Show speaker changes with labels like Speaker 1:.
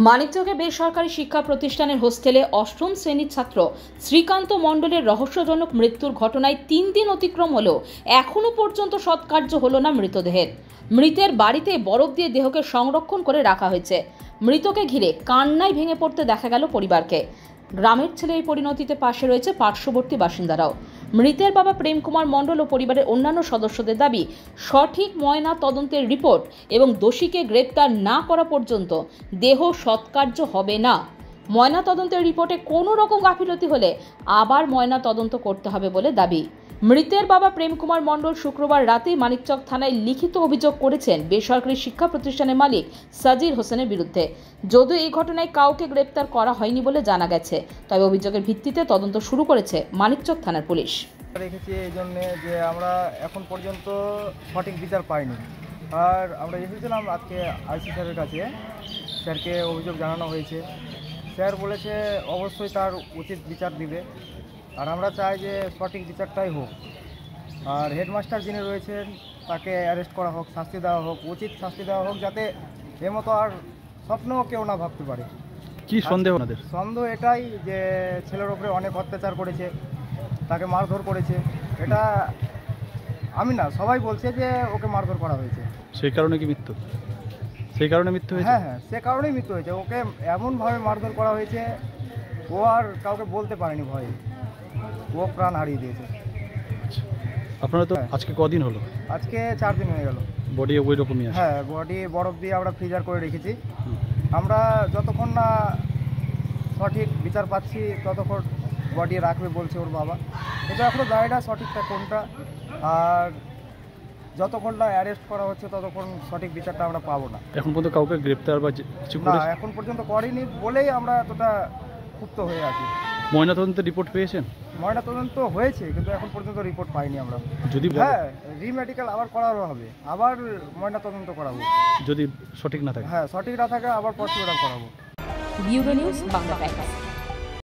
Speaker 1: মানিকচকে বেসরকারি শিক্ষা প্রতিষ্ঠানের হোস্টেলে অষ্টম শ্রেণীর ছাত্র শ্রীকান্ত মণ্ডলের রহস্যজনক মৃত্যুর ঘটনায় ৩ দিন অতিক্রম হলেও এখনও পর্যন্ত সৎকার্য হলো না মৃতদেহের। মৃতের বাড়িতে বরফ দিয়ে দেহকে সংরক্ষণ করে রাখা হয়েছে। মৃতকে ঘিরে কান্নায় ভেঙে পড়তে দেখা গেল পরিবারকে। গ্রামের ছেলে এই পরিণতিতে পাশে রয়েছে পার্শ্ববর্তী বাসিন্দারাও। মৃতের বাবা প্রেম কুমার মণ্ডল ও পরিবারের অন্যান্য সদস্যদের দাবি, সঠিক ময়না তদন্তের রিপোর্ট এবং দোষীকে গ্রেপ্তার না করা পর্যন্ত দেহ সৎকার্য হবে না। ময়না তদন্তের রিপোর্টে কোনো রকম গাফিলতি হলে আবার ময়না তদন্ত করতে হবে বলে দাবি। মৃতের বাবা প্রেম কুমার মণ্ডল শুক্রবার রাতেই মানিকচক থানায় লিখিত অভিযোগ করেছেন বেসরকারি শিক্ষা প্রতিষ্ঠানের মালিক সাজির হোসেনের বিরুদ্ধে। যদিও এই ঘটনায় কাউকে গ্রেপ্তার করা হয়নি বলে জানা গেছে, তবে অভিযোগের ভিত্তিতে তদন্ত শুরু করেছে মানিকচক থানার পুলিশ।
Speaker 2: রেখেছি এই জন্যে যে আমরা এখন পর্যন্ত সঠিক বিচার পাইনি, আর আমরা এসেছিলাম আজকে আইসি স্যারের কাছে। স্যারকে অভিযোগ জানানো হয়েছে। স্যার বলেছে অবশ্যই তার উচিত বিচার দিবে, আর আমরা চাই যে সঠিক বিচারটাই হোক। আর হেডমাস্টার যিনি রয়েছেন তাকে অ্যারেস্ট করা হোক, শাস্তি দেওয়া হোক, উচিত শাস্তি দেওয়া হোক, যাতে এর মতো আর স্বপ্নও কেউ না ভাবতে পারে।
Speaker 3: কি সন্দেহ ওনাদের?
Speaker 2: সন্দেহ এটাই যে ছেলের ওপরে অনেক অত্যাচার করেছে, তাকে মারধর করেছে। এটা আমি না, সবাই বলছে যে ওকে মারধর করা হয়েছে।
Speaker 3: সেই কারণে কি মৃত্যু? সেই কারণে মৃত্যু হয়েছে?
Speaker 2: হ্যাঁ, সে কারণেই মৃত্যু হয়েছে। ওকে এমনভাবে মারধর করা হয়েছে, ও আর কাউকে বলতে পারেনি ভয়ে, ও প্রাণ হারিয়ে দিয়েছে।
Speaker 3: আপনারা তো আজকে কদিন হলো?
Speaker 2: আজকে 4 দিন হয়ে গেল।
Speaker 3: বডি ওই রকমই আছে?
Speaker 2: হ্যাঁ, বডি বরফ দিয়ে আমরা ফ্রিজার করে রেখেছি। আমরা যতক্ষণ না সঠিক বিচার পাচ্ছি ততক্ষণ বডি রাখবে বলছে ওর বাবা। এটা এখনও জানি না সঠিকটা কোনটা, আর যতক্ষণ না অ্যারেস্ট করা হচ্ছে ততক্ষণ সঠিক বিচারটা আমরা পাবো না।
Speaker 3: এখন পর্যন্ত কাউকে গ্রেপ্তার বা কিছু
Speaker 2: না, এখন পর্যন্ত করেনি বলেই আমরা এতটা ক্ষুব্ধ হয়ে আছি।
Speaker 3: ময়নাতদন্তের রিপোর্ট পেয়েছেন?
Speaker 2: ময়নাতদন্ত হয়েছে, কিন্তু এখন পর্যন্ত রিপোর্ট পাইনি আমরা।
Speaker 3: যদি
Speaker 2: হ্যাঁ, রিমেডিকেল আবার করানো হবে, আবার ময়নাতদন্ত করাবো।
Speaker 3: যদি সঠিক না থাকে?
Speaker 2: হ্যাঁ, সঠিক না থাকে আবার পোস্টমর্টম করাবো।
Speaker 1: Bureau news Bangla Times.